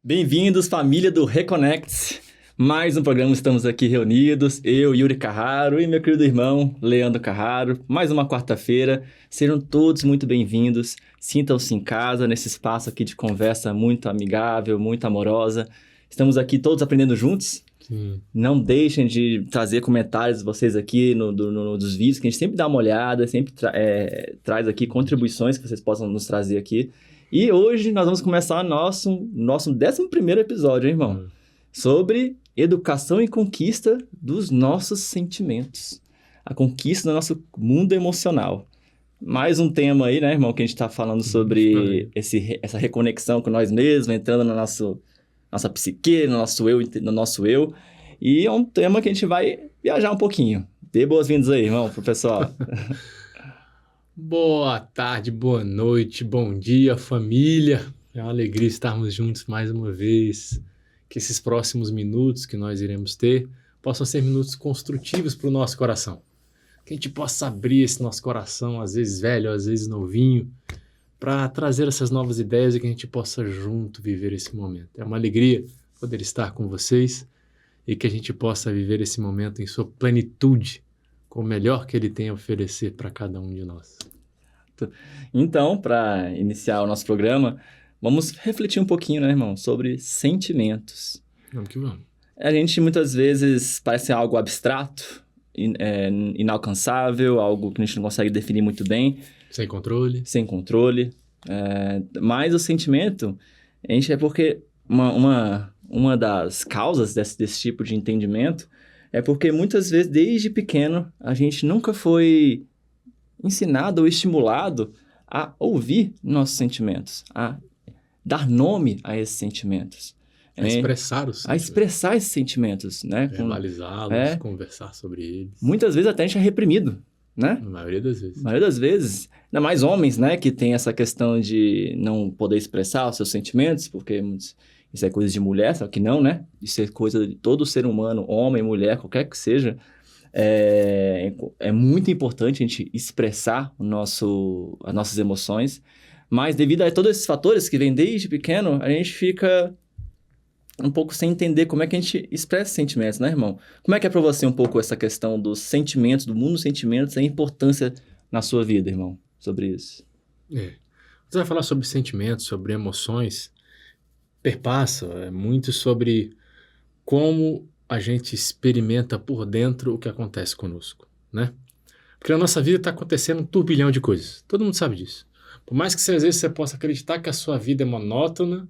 Bem-vindos, família do Reconnect. Mais um programa, estamos aqui reunidos, eu, Yuri Carraro e meu querido irmão, Leandro Carraro. Mais uma quarta-feira, sejam todos muito bem-vindos. Sintam-se em casa, nesse espaço aqui de conversa muito amigável, muito amorosa. Estamos aqui todos aprendendo juntos. Sim. Não deixem de trazer comentários de vocês aqui dos vídeos, que a gente sempre dá uma olhada, sempre traz aqui contribuições que vocês possam nos trazer aqui. E hoje nós vamos começar nosso 11º episódio, hein, irmão? Sobre educação e conquista dos nossos sentimentos. A conquista do nosso mundo emocional. Mais um tema aí, né, irmão, que a gente está falando sobre essa reconexão com nós mesmos, entrando na nossa psique, no nosso eu. E é um tema que a gente vai viajar um pouquinho. Dê boas-vindas aí, irmão, pro pessoal. Boa tarde, boa noite, bom dia, família. É uma alegria estarmos juntos mais uma vez. Que esses próximos minutos que nós iremos ter possam ser minutos construtivos para o nosso coração. Que a gente possa abrir esse nosso coração, às vezes velho, às vezes novinho, para trazer essas novas ideias e que a gente possa junto viver esse momento. É uma alegria poder estar com vocês e que a gente possa viver esse momento em sua plenitude, com o melhor que ele tem a oferecer para cada um de nós. Então, para iniciar o nosso programa, vamos refletir um pouquinho, né, irmão, sobre sentimentos. Vamos que vamos. A gente muitas vezes parece algo abstrato, inalcançável, algo que a gente não consegue definir muito bem. Sem controle. Sem controle. Mas o sentimento, a gente é porque uma das causas desse tipo de entendimento é porque muitas vezes, desde pequeno, a gente nunca foi ensinado ou estimulado a ouvir nossos sentimentos, a dar nome a esses sentimentos. A expressar os sentimentos. A expressar esses sentimentos, né? Verbalizá-los, conversar sobre eles. Muitas vezes até a gente é reprimido, né? Na maioria das vezes. Na maioria das vezes. Ainda mais homens, né? Que tem essa questão de não poder expressar os seus sentimentos, porque isso é coisa de mulher, só que não, né? Isso é coisa de todo ser humano, homem, mulher, qualquer que seja. É muito importante a gente expressar as nossas emoções, mas devido a todos esses fatores que vêm desde pequeno, a gente fica um pouco sem entender como é que a gente expressa sentimentos, né, irmão? Como é que é pra você um pouco essa questão dos sentimentos, do mundo dos sentimentos, a importância na sua vida, irmão, sobre isso? Você vai falar sobre sentimentos, sobre emoções, perpassa muito sobre como a gente experimenta por dentro o que acontece conosco, né? Porque na nossa vida está acontecendo um turbilhão de coisas. Todo mundo sabe disso. Por mais que às vezes você possa acreditar que a sua vida é monótona,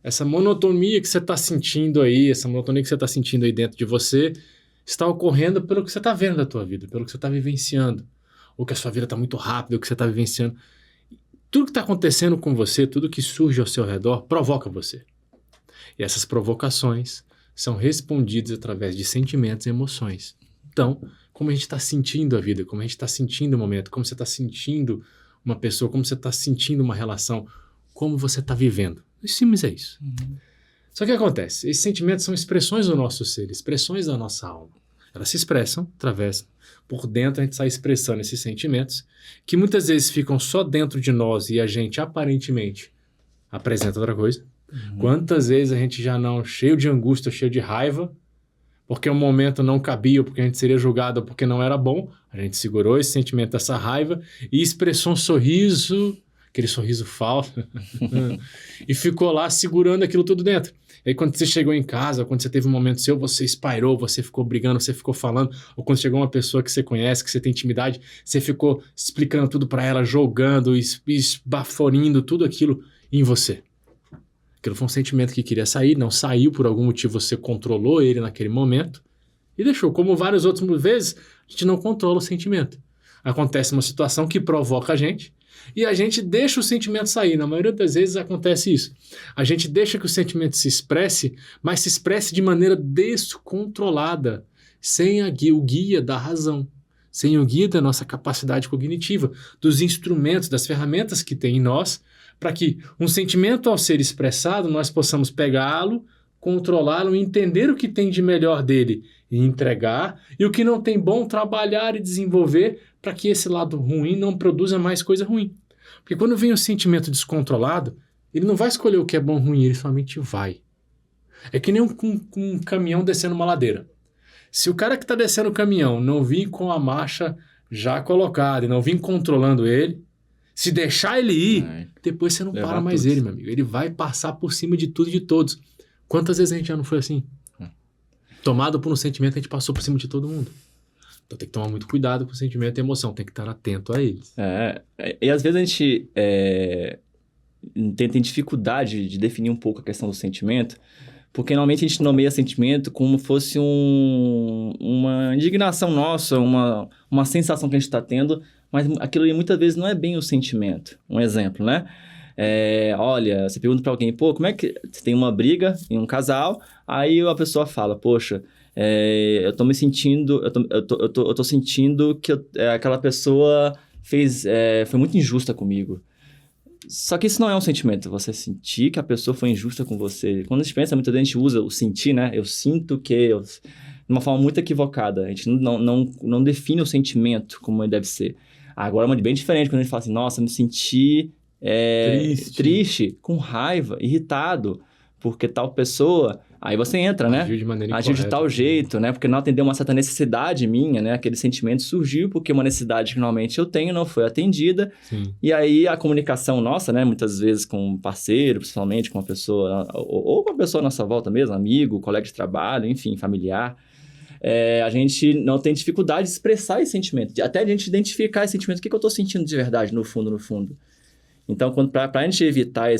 essa monotonia que você está sentindo aí, essa monotonia que você está sentindo aí dentro de você, está ocorrendo pelo que você está vendo da tua vida, pelo que você está vivenciando. Ou que a sua vida está muito rápida, o que você está vivenciando. Tudo que está acontecendo com você, tudo que surge ao seu redor, provoca você. E essas provocações são respondidas através de sentimentos e emoções. Então, como a gente está sentindo a vida, como a gente está sentindo o momento, como você está sentindo uma pessoa, como você está sentindo uma relação, como você está vivendo. Em simples é isso. Só que o que acontece? Esses sentimentos são expressões do nosso ser, expressões da nossa alma. Elas se expressam, através, por dentro a gente sai expressando esses sentimentos, que muitas vezes ficam só dentro de nós e a gente aparentemente apresenta outra coisa. Quantas vezes a gente já não, cheio de angústia, cheio de raiva, porque o momento não cabia, porque a gente seria julgado, porque não era bom, a gente segurou esse sentimento, essa raiva, e expressou um sorriso, aquele sorriso falso, e ficou lá segurando aquilo tudo dentro. E aí quando você chegou em casa, quando você teve um momento seu, você espairou, você ficou brigando, você ficou falando, ou quando chegou uma pessoa que você conhece, que você tem intimidade, você ficou explicando tudo pra ela, jogando, esbaforindo tudo aquilo em você. Aquilo foi um sentimento que queria sair, não saiu, por algum motivo você controlou ele naquele momento e deixou. Como várias outras vezes, a gente não controla o sentimento. Acontece uma situação que provoca a gente e a gente deixa o sentimento sair. Na maioria das vezes acontece isso. A gente deixa que o sentimento se expresse, mas se expresse de maneira descontrolada, sem o guia da razão, sem o guia da nossa capacidade cognitiva, dos instrumentos, das ferramentas que tem em nós, para que um sentimento, ao ser expressado, nós possamos pegá-lo, controlá-lo, entender o que tem de melhor dele e entregar, e o que não tem bom, trabalhar e desenvolver para que esse lado ruim não produza mais coisa ruim. Porque quando vem o sentimento descontrolado, ele não vai escolher o que é bom ou ruim, ele somente vai. É que nem um caminhão descendo uma ladeira. Se o cara que está descendo o caminhão não vir com a marcha já colocada e não vir controlando ele, se deixar ele ir, depois você não para mais ele, meu amigo. Ele vai passar por cima de tudo e de todos. Quantas vezes a gente já não foi assim? Tomado por um sentimento, a gente passou por cima de todo mundo. Então tem que tomar muito cuidado com o sentimento e a emoção. Tem que estar atento a eles. E às vezes a gente tem dificuldade de definir um pouco a questão do sentimento, porque normalmente a gente nomeia sentimento como fosse uma indignação nossa, uma sensação que a gente está tendo, mas aquilo ali muitas vezes não é bem o sentimento. Um exemplo, né? Olha, você pergunta para alguém, pô, como é que... Você tem uma briga em um casal, aí a pessoa fala, poxa, eu tô me sentindo... Eu tô sentindo que aquela pessoa foi muito injusta comigo. Só que isso não é um sentimento, você sentir que a pessoa foi injusta com você. Quando a gente pensa, muitas vezes a gente usa o sentir, né? Eu sinto que... De uma forma muito equivocada. A gente não define o sentimento como ele deve ser. Agora é bem diferente quando a gente fala assim, nossa, me senti triste, com raiva, irritado, porque tal pessoa... Aí você entra, né? Agiu de maneira Agiu de tal jeito, né? Porque não atendeu uma certa necessidade minha, né? Aquele sentimento surgiu porque uma necessidade que normalmente eu tenho não foi atendida. Sim. E aí a comunicação nossa, né? Muitas vezes com um parceiro, principalmente com uma pessoa... Ou com uma pessoa à nossa volta mesmo, amigo, colega de trabalho, enfim, familiar. A gente não tem dificuldade de expressar esse sentimento. Até a gente identificar esse sentimento. O que eu estou sentindo de verdade, no fundo, no fundo? Então, para a gente evitar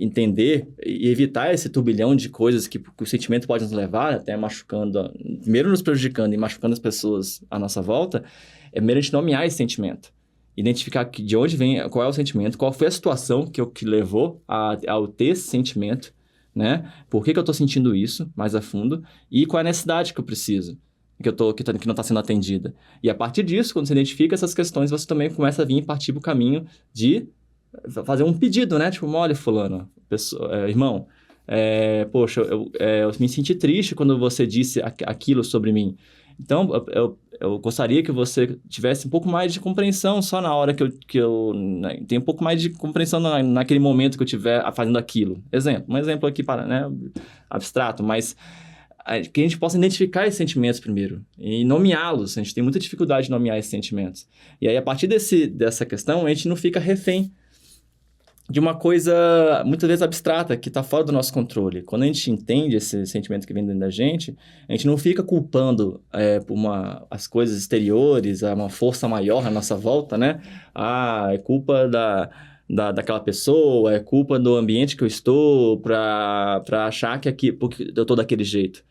entender e evitar esse turbilhão de coisas que o sentimento pode nos levar, até machucando, primeiro nos prejudicando e machucando as pessoas à nossa volta, é primeiro a gente nomear esse sentimento. Identificar de onde vem, qual é o sentimento, qual foi a situação que levou ao ter esse sentimento, né? Por que eu estou sentindo isso mais a fundo e qual é a necessidade que eu preciso, que não está sendo atendida. E a partir disso, quando você identifica essas questões, você também começa a vir e partir para o caminho de fazer um pedido, né? Tipo, olha, fulano, irmão, poxa, eu me senti triste quando você disse aquilo sobre mim. Então, eu gostaria que você tivesse um pouco mais de compreensão só na hora que eu tenho um pouco mais de compreensão naquele momento que eu estiver fazendo aquilo. Um exemplo aqui, né, abstrato, mas que a gente possa identificar esses sentimentos primeiro e nomeá-los. A gente tem muita dificuldade de nomear esses sentimentos. E aí, a partir dessa questão, a gente não fica refém de uma coisa, muitas vezes, abstrata, que está fora do nosso controle. Quando a gente entende esse sentimento que vem dentro da gente, a gente não fica culpando por as coisas exteriores, uma força maior à nossa volta, né? É culpa daquela pessoa, é culpa do ambiente que eu estou para achar porque eu estou daquele jeito.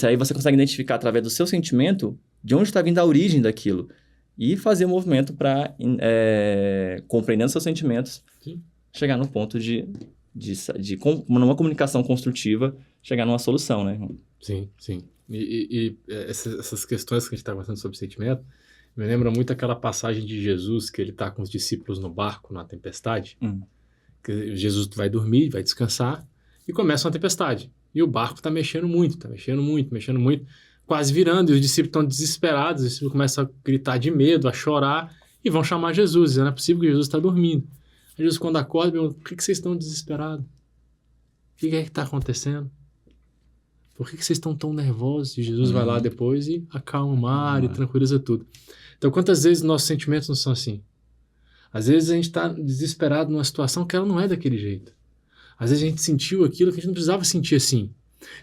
Aí você consegue identificar através do seu sentimento de onde está vindo a origem daquilo e fazer um movimento para, compreendendo seus sentimentos, Sim. chegar no ponto numa comunicação construtiva, chegar numa solução, né? Sim, sim. E essas questões que a gente está conversando sobre sentimento, me lembra muito aquela passagem de Jesus, que ele está com os discípulos no barco, na tempestade. Que Jesus vai dormir, vai descansar, e começa uma tempestade. E o barco está mexendo muito, quase virando, e os discípulos estão desesperados, os discípulos começam a gritar de medo, a chorar, e vão chamar Jesus, dizendo, não é possível que Jesus está dormindo. Aí Jesus, quando acorda, pergunta, por que vocês estão desesperados? O que é que está acontecendo? Por que vocês estão tão nervosos? E Jesus vai lá depois e acalma o mar e tranquiliza tudo. Então, quantas vezes nossos sentimentos não são assim? Às vezes a gente está desesperado numa situação que ela não é daquele jeito. Às vezes a gente sentiu aquilo que a gente não precisava sentir assim.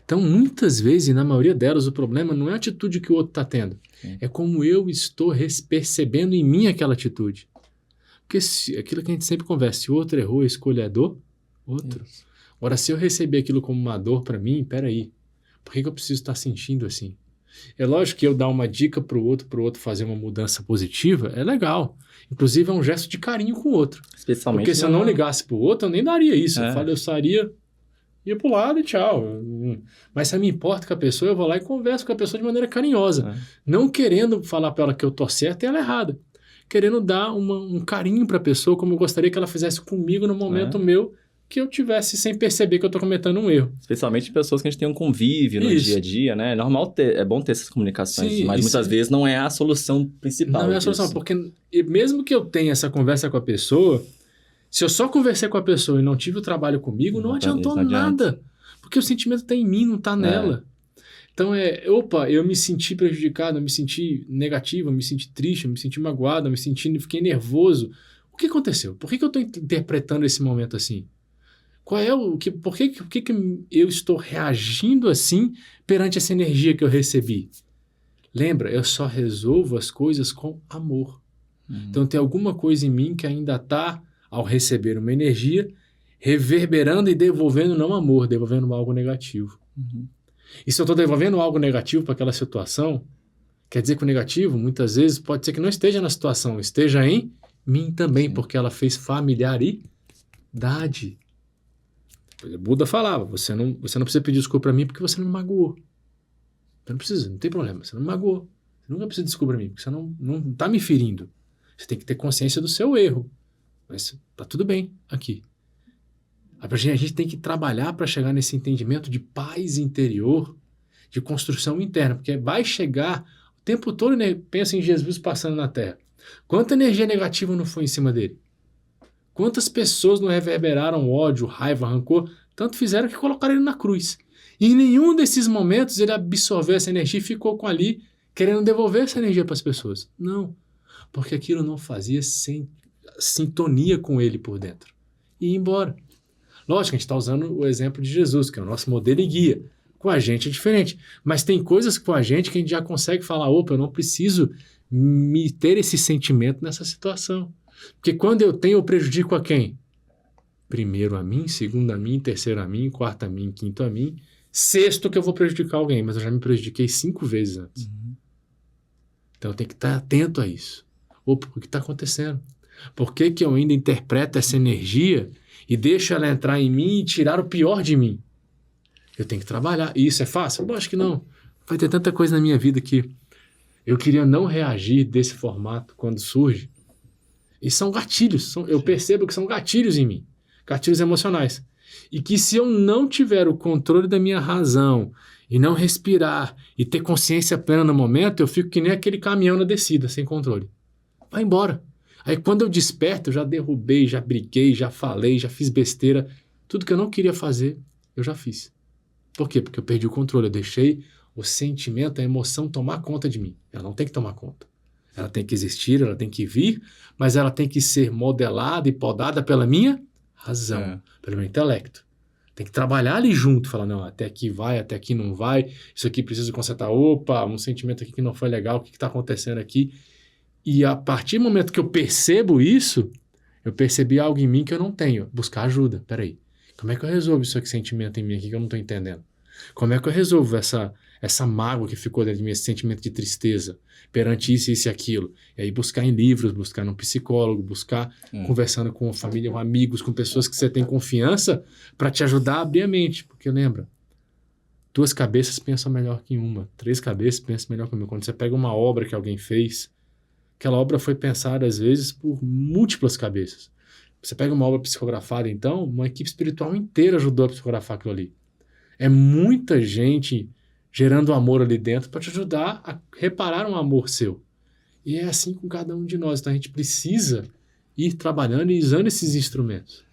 Então, muitas vezes, e na maioria delas, o problema não é a atitude que o outro está tendo. Sim. É como eu estou percebendo em mim aquela atitude. Porque aquilo que a gente sempre conversa, se o outro errou, a escolha é do outro. Isso. Ora, se eu receber aquilo como uma dor para mim, peraí, por que eu preciso estar sentindo assim? É lógico que eu dar uma dica para o outro fazer uma mudança positiva, é legal. Inclusive, é um gesto de carinho com o outro. Especialmente porque se eu não ligasse para o outro, eu nem daria isso. Eu sairia, ia para o lado e tchau. Mas se eu me importo com a pessoa, eu vou lá e converso com a pessoa de maneira carinhosa. Não querendo falar para ela que eu tô certo e ela errada. Querendo dar um carinho para a pessoa, como eu gostaria que ela fizesse comigo no momento meu, que eu tivesse sem perceber que eu estou cometendo um erro. Especialmente pessoas que a gente tem um convívio no dia a dia, né? É normal é bom ter essas comunicações, mas muitas vezes não é a solução principal. Não é a solução, porque mesmo que eu tenha essa conversa com a pessoa, se eu só conversei com a pessoa e não tive o trabalho comigo, não adiantou nada. Porque o sentimento está em mim, não está nela. Então eu me senti prejudicado, eu me senti negativo, eu me senti triste, eu me senti magoado, fiquei nervoso. O que aconteceu? Por que eu estou interpretando esse momento assim? Por que eu estou reagindo assim perante essa energia que eu recebi? Lembra, eu só resolvo as coisas com amor. Então tem alguma coisa em mim que ainda está, ao receber uma energia, reverberando e devolvendo não amor, devolvendo algo negativo. E se eu estou devolvendo algo negativo para aquela situação, quer dizer que o negativo, muitas vezes, pode ser que não esteja na situação, esteja em mim também, porque ela fez familiaridade. O Buda falava, você não precisa pedir desculpa para mim porque você não me magoou. Você não precisa, não tem problema, você não me magoou. Você nunca precisa de desculpa para mim, porque você não está me ferindo. Você tem que ter consciência do seu erro. Mas tá tudo bem aqui. A gente tem que trabalhar para chegar nesse entendimento de paz interior, de construção interna, porque vai chegar o tempo todo, né? Pensa em Jesus passando na Terra. Quanta energia negativa não foi em cima dele? Quantas pessoas não reverberaram ódio, raiva, rancor, tanto fizeram que colocaram ele na cruz. E em nenhum desses momentos ele absorveu essa energia e ficou com ali querendo devolver essa energia para as pessoas. Não, porque aquilo não fazia sintonia com ele por dentro. E ia embora. Lógico, a gente está usando o exemplo de Jesus, que é o nosso modelo e guia. Com a gente é diferente. Mas tem coisas com a gente que a gente já consegue falar, opa, eu não preciso me ter esse sentimento nessa situação. Porque quando eu tenho, eu prejudico a quem? Primeiro a mim, segundo a mim, terceiro a mim, quarto a mim, quinto a mim, sexto que eu vou prejudicar alguém, mas eu já me prejudiquei 5 vezes antes. Então eu tenho que estar atento a isso. Opa, o que está acontecendo? Por que eu ainda interpreto essa energia e deixo ela entrar em mim e tirar o pior de mim? Eu tenho que trabalhar. E isso é fácil? Lógico que não. Vai ter tanta coisa na minha vida que eu queria não reagir desse formato quando surge. E são gatilhos. Eu percebo que são gatilhos em mim. Gatilhos emocionais. E que se eu não tiver o controle da minha razão e não respirar e ter consciência plena no momento, eu fico que nem aquele caminhão na descida, sem controle. Vai embora. Aí quando eu desperto, eu já derrubei, já briguei, já falei, já fiz besteira. Tudo que eu não queria fazer, eu já fiz. Por quê? Porque eu perdi o controle. Eu deixei o sentimento, a emoção tomar conta de mim. Ela não tem que tomar conta. Ela tem que existir, ela tem que vir, mas ela tem que ser modelada e podada pela minha razão, pelo meu intelecto. Tem que trabalhar ali junto, falar, não, até aqui vai, até aqui não vai, isso aqui precisa consertar, opa, um sentimento aqui que não foi legal, o que está acontecendo aqui? E a partir do momento que eu percebo isso, eu percebi algo em mim que eu não tenho, buscar ajuda. Peraí, como é que eu resolvo isso aqui, sentimento em mim aqui que eu não estou entendendo? Como é que eu resolvo essa mágoa que ficou dentro de mim, esse sentimento de tristeza perante isso e aquilo? E aí buscar em livros, buscar num psicólogo, buscar conversando com família, com amigos, com pessoas que você tem confiança para te ajudar a abrir a mente. Porque lembra, 2 cabeças pensam melhor que uma, 3 cabeças pensam melhor que uma. Quando você pega uma obra que alguém fez, aquela obra foi pensada às vezes por múltiplas cabeças. Você pega uma obra psicografada, então, uma equipe espiritual inteira ajudou a psicografar aquilo ali. É muita gente gerando amor ali dentro para te ajudar a reparar um amor seu. E é assim com cada um de nós. Então a gente precisa ir trabalhando e usando esses instrumentos.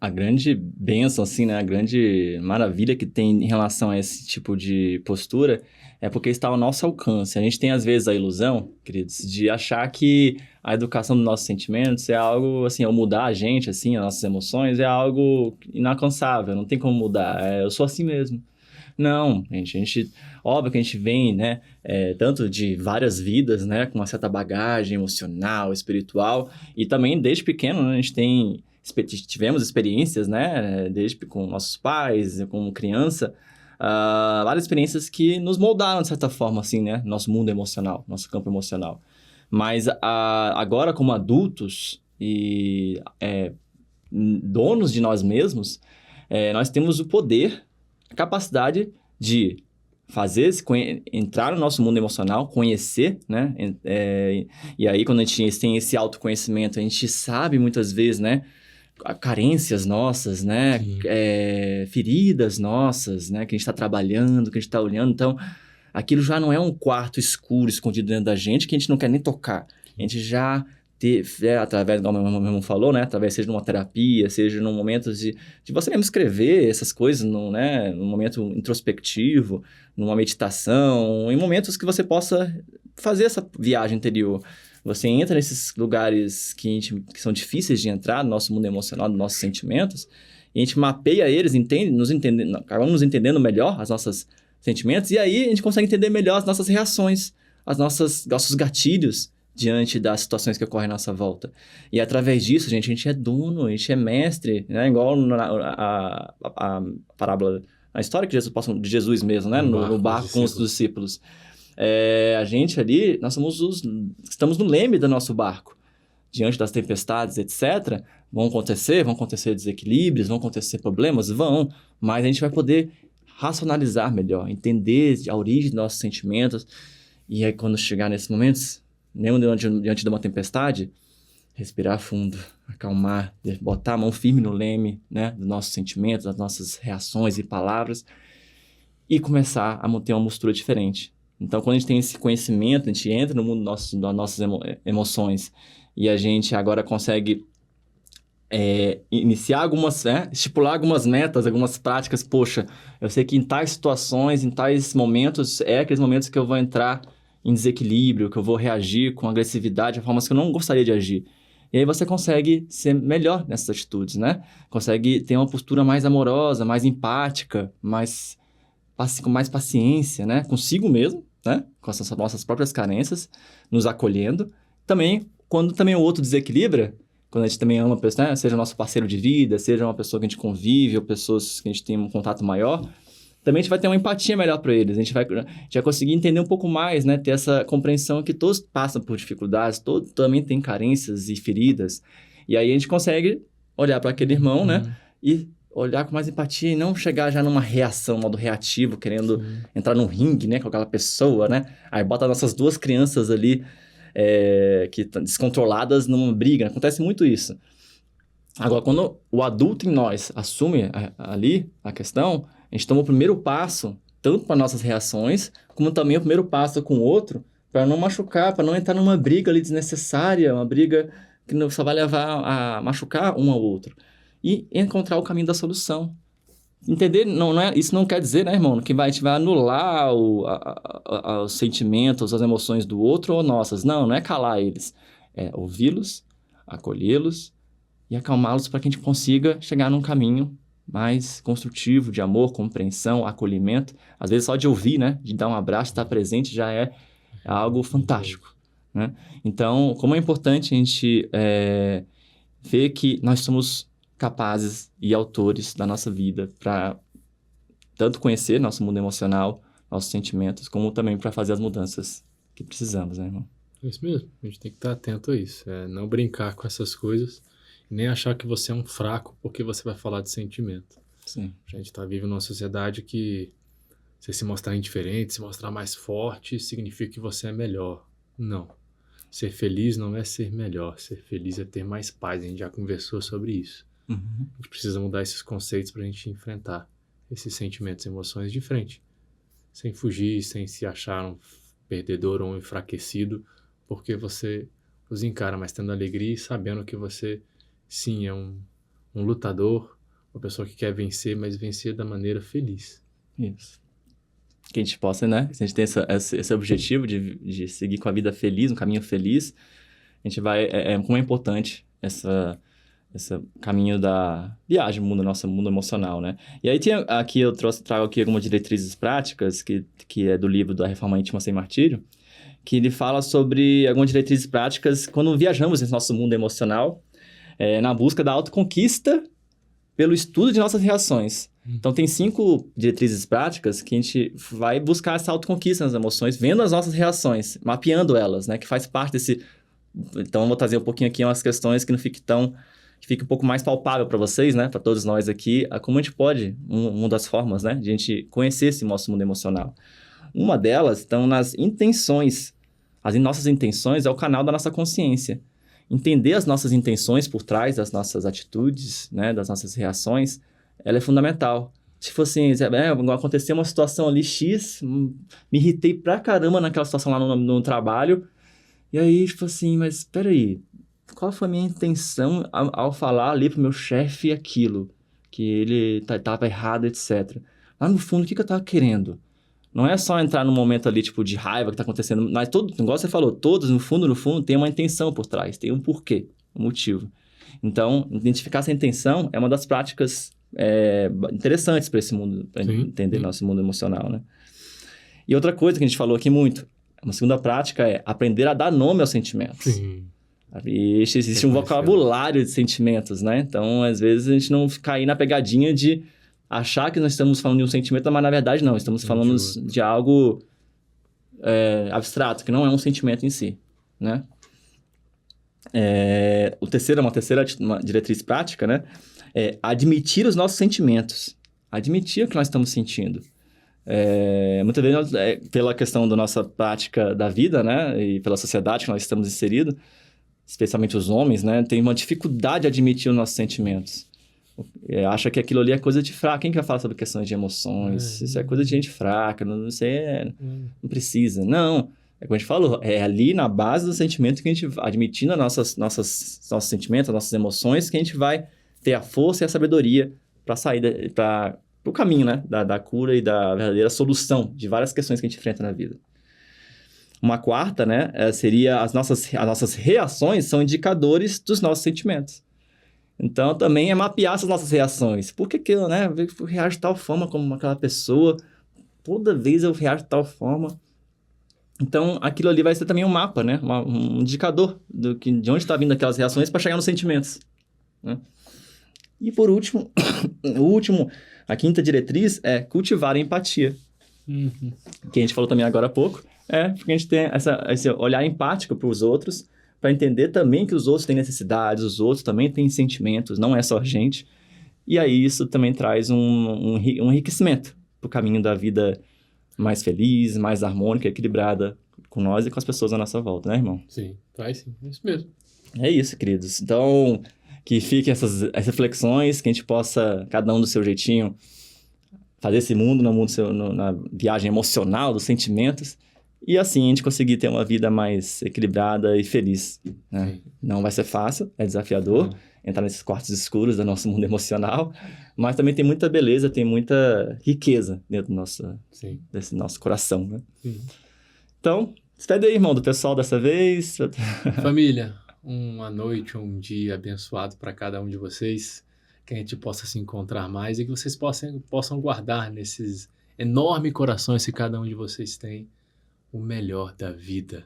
A grande bênção, assim, né? A grande maravilha que tem em relação a esse tipo de postura é porque está ao nosso alcance. A gente tem, às vezes, a ilusão, queridos, de achar que a educação dos nossos sentimentos é algo, assim, ao mudar a gente, assim, as nossas emoções, é algo inalcançável, não tem como mudar. Eu sou assim mesmo. Não, gente, óbvio que a gente vem, né, tanto de várias vidas, né, com uma certa bagagem emocional, espiritual, e também desde pequeno, né, a gente tivemos experiências, né, desde com nossos pais, como criança, várias experiências que nos moldaram, de certa forma, assim, né, nosso mundo emocional, nosso campo emocional. Mas agora, como adultos e donos de nós mesmos, nós temos o poder, a capacidade de entrar no nosso mundo emocional, conhecer, né? E aí, quando a gente tem esse autoconhecimento, a gente sabe muitas vezes, né? Carências nossas, né? Feridas nossas, né? Que a gente está trabalhando, que a gente está olhando. Então, aquilo já não é um quarto escuro, escondido dentro da gente, que a gente não quer nem tocar. A gente já através, como o meu irmão falou, né? Através, seja numa terapia, seja num momento de você mesmo escrever essas coisas, num momento introspectivo, numa meditação, em momentos que você possa fazer essa viagem interior. Você entra nesses lugares que são difíceis de entrar, no nosso mundo emocional, nos nossos sentimentos, e a gente mapeia eles, acabamos nos entendendo melhor, os nossos sentimentos, e aí a gente consegue entender melhor as nossas reações, nossos gatilhos diante das situações que ocorrem à nossa volta. E através disso, gente, a gente é dono, a gente é mestre, né? Igual a parábola, a história que Jesus passa de Jesus mesmo, né? No barco com os discípulos. A gente ali, nós estamos no leme do nosso barco. Diante das tempestades, etc., vão acontecer desequilíbrios, vão acontecer problemas, mas a gente vai poder racionalizar melhor, entender a origem dos nossos sentimentos, e aí quando chegar nesses momentos, mesmo diante de uma tempestade, respirar fundo, acalmar, botar a mão firme no leme, né, dos nossos sentimentos, das nossas reações e palavras, e começar a ter uma postura diferente. Então, quando a gente tem esse conhecimento, a gente entra no mundo das nossas emoções, e a gente agora consegue iniciar estipular algumas metas, algumas práticas. Poxa, eu sei que em tais situações, em tais momentos, aqueles momentos que eu vou entrar em desequilíbrio, que eu vou reagir com agressividade, de formas que eu não gostaria de agir. E aí você consegue ser melhor nessas atitudes, né? Consegue ter uma postura mais amorosa, mais empática, com mais paciência, né? Consigo mesmo, né? Com as nossas próprias carências, nos acolhendo. Também, quando também o outro desequilibra, quando a gente também ama a pessoa, né? Seja nosso parceiro de vida, seja uma pessoa que a gente convive, ou pessoas que a gente tem um contato maior, também a gente vai ter uma empatia melhor para eles. A gente vai conseguir entender um pouco mais, né? Ter essa compreensão que todos passam por dificuldades, todos também têm carências e feridas. E aí a gente consegue olhar para aquele irmão, né? E olhar com mais empatia e não chegar já numa reação, modo reativo, querendo entrar num ringue, né? Com aquela pessoa, né? Aí bota nossas duas crianças ali, que estão descontroladas numa briga. Acontece muito isso. Agora, quando o adulto em nós assume ali a questão, a gente toma o primeiro passo, tanto para nossas reações, como também o primeiro passo com o outro, para não machucar, para não entrar numa briga ali desnecessária, uma briga que só vai levar a machucar um ao outro. E encontrar o caminho da solução. Entender, isso não quer dizer, né, irmão, que a gente vai anular os sentimentos, as emoções do outro ou nossas. Não é calar eles. É ouvi-los, acolhê-los e acalmá-los para que a gente consiga chegar num caminho mais construtivo, de amor, compreensão, acolhimento. Às vezes só de ouvir, né, de dar um abraço, estar presente, já é algo fantástico, né? Então, como é importante a gente ver que nós somos capazes e autores da nossa vida para tanto conhecer nosso mundo emocional, nossos sentimentos, como também para fazer as mudanças que precisamos, né, irmão? É isso mesmo, a gente tem que estar atento a isso, não brincar com essas coisas, nem achar que você é um fraco porque você vai falar de sentimento. Sim. A gente vive numa sociedade que você se mostrar indiferente, se mostrar mais forte, significa que você é melhor. Não. Ser feliz não é ser melhor, ser feliz é ter mais paz, a gente já conversou sobre isso. Uhum. A gente precisa mudar esses conceitos para a gente enfrentar esses sentimentos e emoções de frente, sem fugir, sem se achar um perdedor ou um enfraquecido, porque você os encara, mas tendo alegria e sabendo que você, sim, é um lutador, uma pessoa que quer vencer, mas vencer da maneira feliz. Isso. Que a gente possa, né? Se a gente tem esse objetivo de seguir com a vida feliz, um caminho feliz, a gente vai... como é importante esse caminho da viagem no nosso mundo emocional, né? E aí aqui eu trago aqui algumas diretrizes práticas, que é do livro da Reforma Íntima Sem Martírio, que ele fala sobre algumas diretrizes práticas quando viajamos nesse nosso mundo emocional, na busca da autoconquista pelo estudo de nossas reações. Então, tem 5 diretrizes práticas que a gente vai buscar essa autoconquista nas emoções, vendo as nossas reações, mapeando elas, né? Que faz parte desse... Então, eu vou trazer um pouquinho aqui umas questões que fique um pouco mais palpável para vocês, né? Para todos nós aqui, como a gente pode, uma das formas, né? De a gente conhecer esse nosso mundo emocional. Uma delas estão nas intenções. As nossas intenções é o canal da nossa consciência. Entender as nossas intenções por trás das nossas atitudes, né? Das nossas reações, ela é fundamental. Tipo assim, aconteceu uma situação ali X, me irritei pra caramba naquela situação lá no trabalho, e aí, tipo assim, mas peraí, qual foi a minha intenção ao falar ali pro meu chefe aquilo, que ele tava errado, etc. Lá no fundo, o que eu tava querendo? Não é só entrar num momento ali, tipo, de raiva que tá acontecendo, mas igual você falou, todos, no fundo, tem uma intenção por trás, tem um porquê, um motivo. Então, identificar essa intenção é uma das práticas interessantes para esse mundo, para entender nosso mundo emocional, né? E outra coisa que a gente falou aqui muito, uma segunda prática é aprender a dar nome aos sentimentos. Sim. E existe um vocabulário de sentimentos, né? Então, às vezes, a gente não cair na pegadinha de achar que nós estamos falando de um sentimento, mas na verdade não, estamos falando de algo abstrato, que não é um sentimento em si, né? Uma terceira diretriz prática, né? É admitir os nossos sentimentos. Admitir o que nós estamos sentindo. Muitas vezes, pela questão da nossa prática da vida, né? E pela sociedade que nós estamos inseridos, especialmente os homens, né? Tem uma dificuldade de admitir os nossos sentimentos. Acha que aquilo ali é coisa de fraco. Quem que vai falar sobre questões de emoções? Isso é coisa de gente fraca, não precisa. Não, é como a gente falou, é ali na base do sentimento que a gente, admitindo nossos sentimentos, as nossas emoções, que a gente vai ter a força e a sabedoria para sair para o caminho, né? Da cura e da verdadeira solução de várias questões que a gente enfrenta na vida. Uma quarta, né? Seria as nossas reações são indicadores dos nossos sentimentos. Então, também é mapear essas nossas reações. Por que eu, né? Eu reajo de tal forma como aquela pessoa. Toda vez eu reajo de tal forma. Então, aquilo ali vai ser também um mapa, né? Um indicador de onde está vindo aquelas reações para chegar nos sentimentos, né? E por último, a quinta diretriz é cultivar a empatia. Que a gente falou também agora há pouco. Porque a gente tem esse olhar empático para os outros, para entender também que os outros têm necessidades, os outros também têm sentimentos, não é só a gente. E aí isso também traz um enriquecimento para o caminho da vida mais feliz, mais harmônica, equilibrada com nós e com as pessoas à nossa volta, né, irmão? Sim, traz sim, é isso mesmo. É isso, queridos. Então, que fiquem essas reflexões, que a gente possa, cada um do seu jeitinho, fazer esse mundo na viagem emocional dos sentimentos. E assim a gente conseguir ter uma vida mais equilibrada e feliz, né? Não vai ser fácil, é desafiador entrar nesses quartos escuros do nosso mundo emocional, mas também tem muita beleza, tem muita riqueza dentro desse nosso coração, né? Então, despede aí, irmão, do pessoal dessa vez. Família, uma noite, um dia abençoado para cada um de vocês, que a gente possa se encontrar mais e que vocês possam guardar nesses enormes corações que cada um de vocês tem o melhor da vida.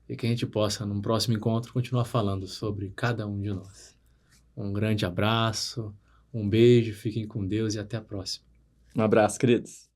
E que a gente possa, num próximo encontro, continuar falando sobre cada um de nós. Um grande abraço, um beijo, fiquem com Deus e até a próxima. Um abraço, queridos.